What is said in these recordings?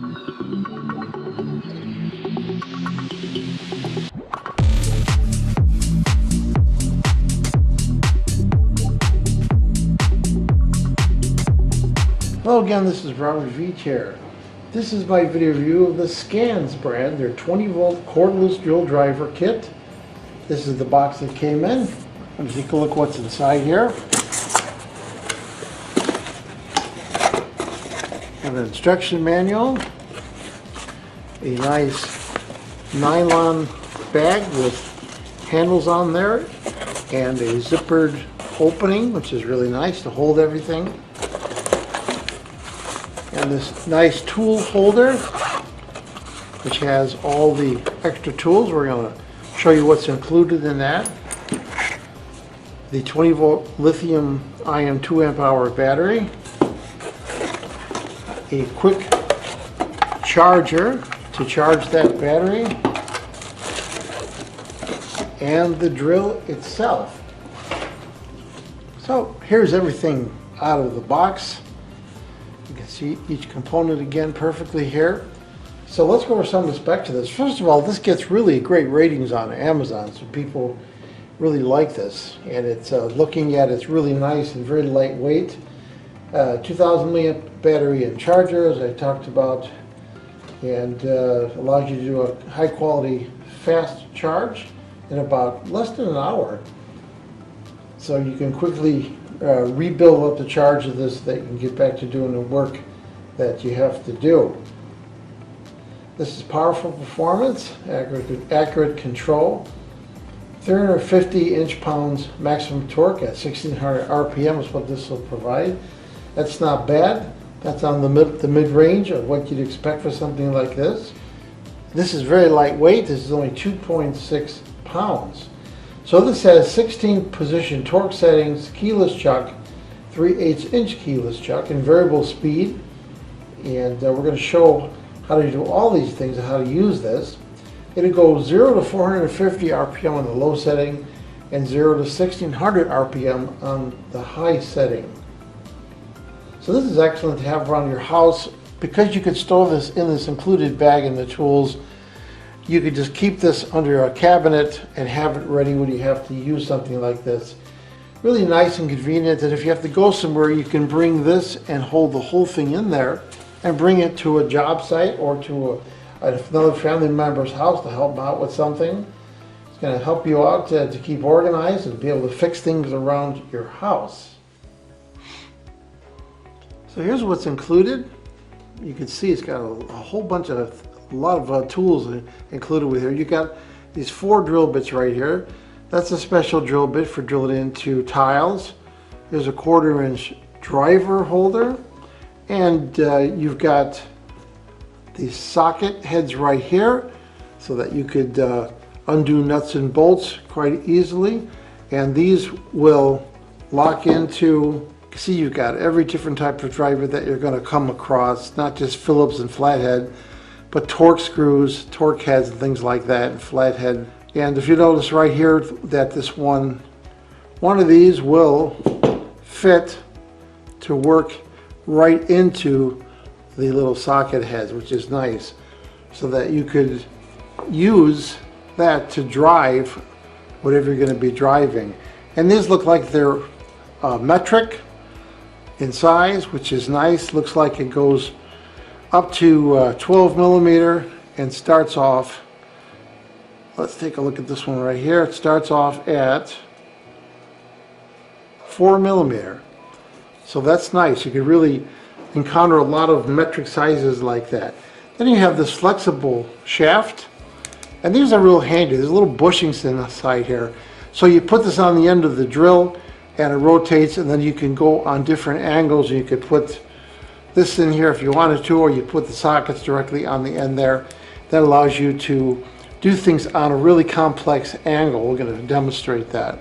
Hello again, this is Robert Veach here. This is my video review of the SCANS brand, their 20V Cordless Drill Driver kit. This is the box that came in. Let's take a look what's inside here. Have an instruction manual, a nice nylon bag with handles on there, and a zippered opening, which is really nice to hold everything. And this nice tool holder, which has all the extra tools. We're going to show you what's included in that. The 20V lithium-ion 2 amp-hour battery, a quick charger to charge that battery, and the drill itself. So here's everything out of the box. You can see each component again perfectly here. So let's go over some of the specs of this. First of all, this gets really great ratings on Amazon, so people really like this. And it's looking at it's really nice and very lightweight. 2000 milliamp battery and charger, as I talked about, and allows you to do a high quality fast charge in about less than an hour. So you can quickly rebuild up the charge of this so that you can get back to doing the work that you have to do. This is powerful performance, accurate control, 350 inch-pounds maximum torque at 1600 RPM is what this will provide. That's not bad. That's on the mid-range of what you'd expect for something like this. This is very lightweight. This is only 2.6 pounds. So this has 16 position torque settings, keyless chuck, 3/8 inch keyless chuck, and variable speed. And we're going to show how to do all these things and how to use this. It'll go 0 to 450 RPM on the low setting and 0 to 1600 RPM on the high setting. So this is excellent to have around your house because you could store this in this included bag in the tools. You could just keep this under a cabinet and have it ready when you have to use something like this. Really nice and convenient that if you have to go somewhere, you can bring this and hold the whole thing in there and bring it to a job site or to another family member's house to help them out with something. It's going to help you out to keep organized and be able to fix things around your house. So here's what's included. You can see it's got a whole bunch of a lot of tools included with here. You got these 4 drill bits right here. That's a special drill bit for drilling into tiles. There's a 1/4 inch driver holder, and you've got these socket heads right here so that you could undo nuts and bolts quite easily. And these will lock into, see, you've got every different type of driver that you're going to come across, not just Phillips and flathead, but torque screws, torque heads, and things like that, and flathead. And if you notice right here that this one of these will fit to work right into the little socket heads, which is nice, so that you could use that to drive whatever you're going to be driving. And these look like they're metric in size, which is nice. Looks like it goes up to 12 millimeter and starts off, let's take a look at this one right here. It starts off at 4 millimeter. So that's nice. You could really encounter a lot of metric sizes like that. Then you have this flexible shaft, and these are real handy. There's little bushings inside here. So you put this on the end of the drill and it rotates, and then you can go on different angles. You could put this in here if you wanted to, or you put the sockets directly on the end there. That allows you to do things on a really complex angle. We're going to demonstrate that.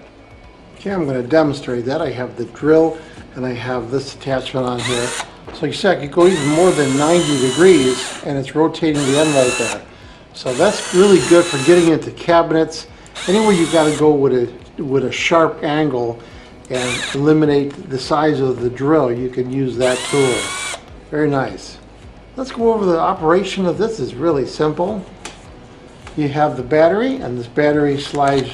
Okay, I'm going to demonstrate that. I have the drill and I have this attachment on here. So you see I could go even more than 90 degrees and it's rotating the end right there. So that's really good for getting into cabinets. Anywhere you've got to go with a sharp angle and eliminate the size of the drill, you can use that tool. Very nice. Let's go over the operation of this. It's really simple. You have the battery, and this battery slides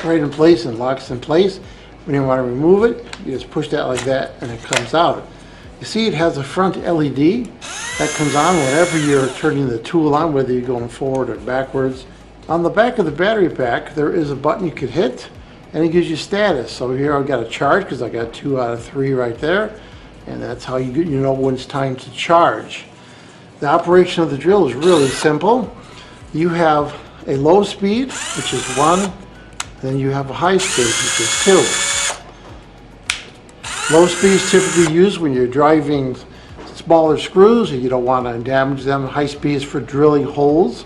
right in place and locks in place. When you want to remove it, you just push that like that and it comes out. You see it has a front LED that comes on whenever you're turning the tool on, whether you're going forward or backwards. On the back of the battery pack, there is a button you could hit and it gives you status. So here I've got a charge because I got 2 out of 3 right there, and that's how you know when it's time to charge. The operation of the drill is really simple. You have a low speed, which is 1, and then you have a high speed, which is 2. Low speed is typically used when you're driving smaller screws and you don't want to damage them. High speed is for drilling holes.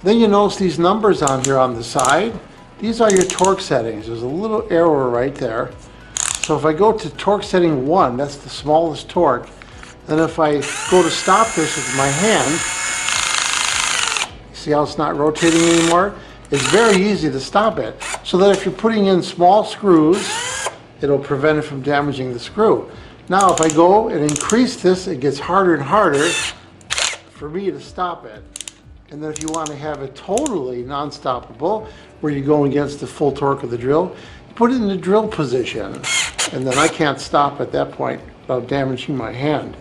Then you notice these numbers on here on the side. These are your torque settings. There's a little arrow right there. So if I go to torque setting 1, that's the smallest torque. Then if I go to stop this with my hand, see how it's not rotating anymore? It's very easy to stop it. So that if you're putting in small screws, it'll prevent it from damaging the screw. Now if I go and increase this, it gets harder and harder for me to stop it. And then if you want to have it totally non-stoppable, where you're going against the full torque of the drill, you put it in the drill position. And then I can't stop at that point without damaging my hand.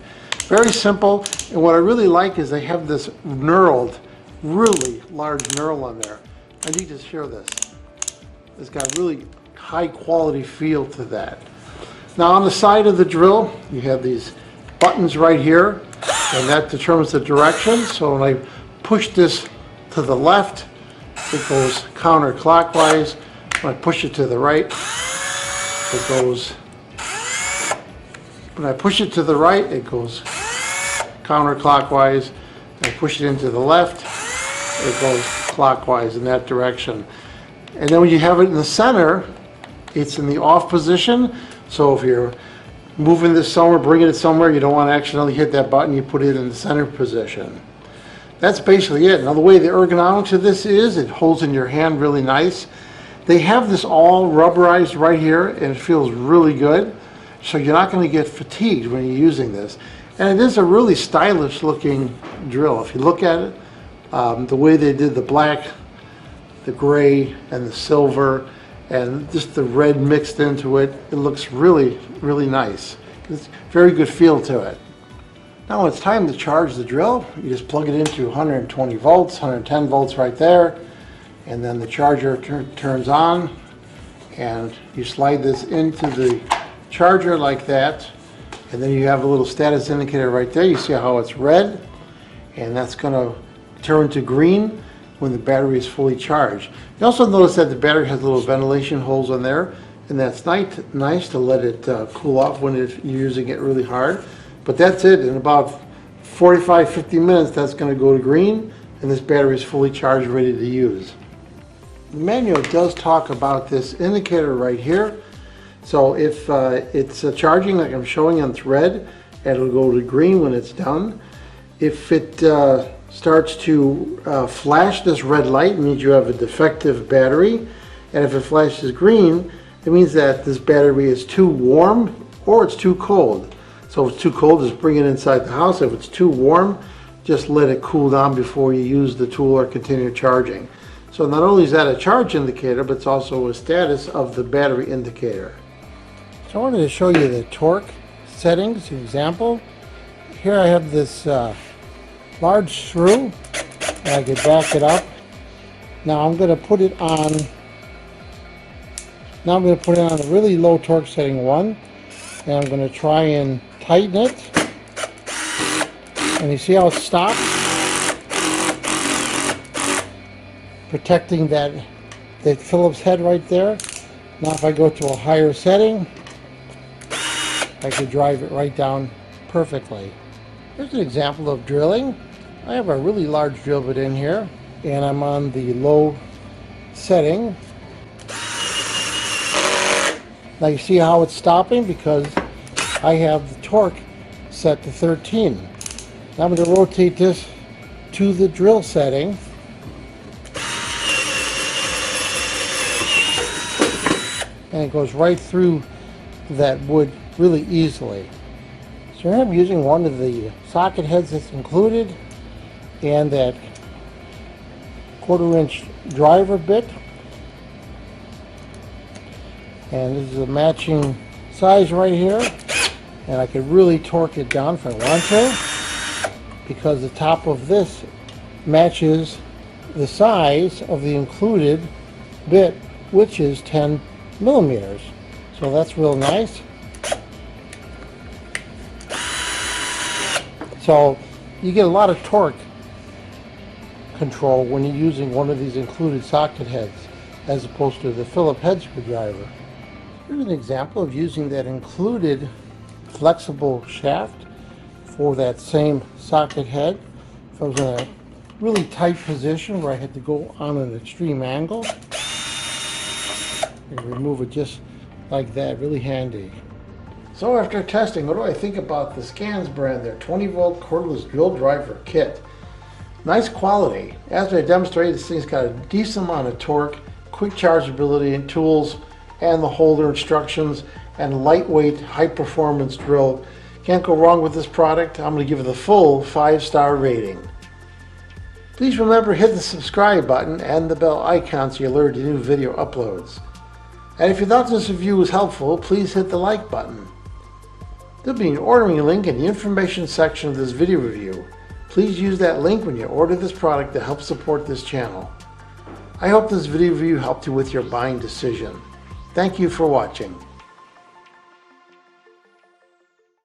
Very simple, and what I really like is they have this knurled, really large knurl on there. I need to share this. It's got really high quality feel to that. Now on the side of the drill, you have these buttons right here, and that determines the direction. So when I push this to the left, it goes counterclockwise. When I push it to the right, it goes, when I push it to the right, it goes counterclockwise. I push it into the left, it goes clockwise in that direction. And then when you have it in the center, it's in the off position. So if you're moving this somewhere, bringing it somewhere, you don't want to accidentally hit that button, you put it in the center position. That's basically it. Now the way the ergonomics of this is, it holds in your hand really nice. They have this all rubberized right here, and it feels really good. So you're not going to get fatigued when you're using this. And it is a really stylish looking drill. If you look at it, the way they did the black, the gray, and the silver, and just the red mixed into it, it looks really, really nice. It's very good feel to it. Now when it's time to charge the drill, you just plug it into 120 volts, 110 volts right there, and then the charger turns on, and you slide this into the charger like that, and then you have a little status indicator right there. You see how it's red, and that's going to turn to green when the battery is fully charged. You also notice that the battery has little ventilation holes on there, and that's nice to let it cool off when you're using it really hard. But that's it. In about 45-50 minutes, that's going to go to green, and this battery is fully charged, ready to use. The manual does talk about this indicator right here. So if it's charging like I'm showing and it's red, it'll go to green when it's done. If it starts to flash this red light, it means you have a defective battery. And if it flashes green, it means that this battery is too warm or it's too cold. So if it's too cold, just bring it inside the house. If it's too warm, just let it cool down before you use the tool or continue charging. So not only is that a charge indicator, but it's also a status of the battery indicator. So I wanted to show you the torque settings, an example. Here I have this large screw, and I can back it up. Now I'm going to put it on. Now I'm going to put it on a really low torque setting 1, and I'm going to try and tighten it. And you see how it stops, protecting that Phillips head right there. Now if I go to a higher setting, I can drive it right down perfectly. Here's an example of drilling. I have a really large drill bit in here, and I'm on the low setting. Now you see how it's stopping because I have the torque set to 13. Now I'm going to rotate this to the drill setting. And it goes right through that wood really easily. So here I'm using one of the socket heads that's included and that 1/4-inch driver bit. And this is a matching size right here. And I could really torque it down if I want to, because the top of this matches the size of the included bit, which is 10 millimeters. So that's real nice. So you get a lot of torque control when you're using one of these included socket heads as opposed to the Phillips head screwdriver. Here's an example of using that included flexible shaft for that same socket head. If I was in a really tight position where I had to go on an extreme angle, and remove it just like that, really handy. So after testing, what do I think about the SCANS brand, their 20V Cordless Drill Driver kit? Nice quality. As I demonstrated, this thing's got a decent amount of torque, quick chargeability and tools, and the holder instructions, and lightweight, high-performance drill. Can't go wrong with this product. I'm going to give it the full 5-star rating. Please remember, hit the subscribe button and the bell icon so you're alerted to new video uploads. And if you thought this review was helpful, please hit the like button. There'll be an ordering link in the information section of this video review. Please use that link when you order this product to help support this channel. I hope this video review helped you with your buying decision. Thank you for watching.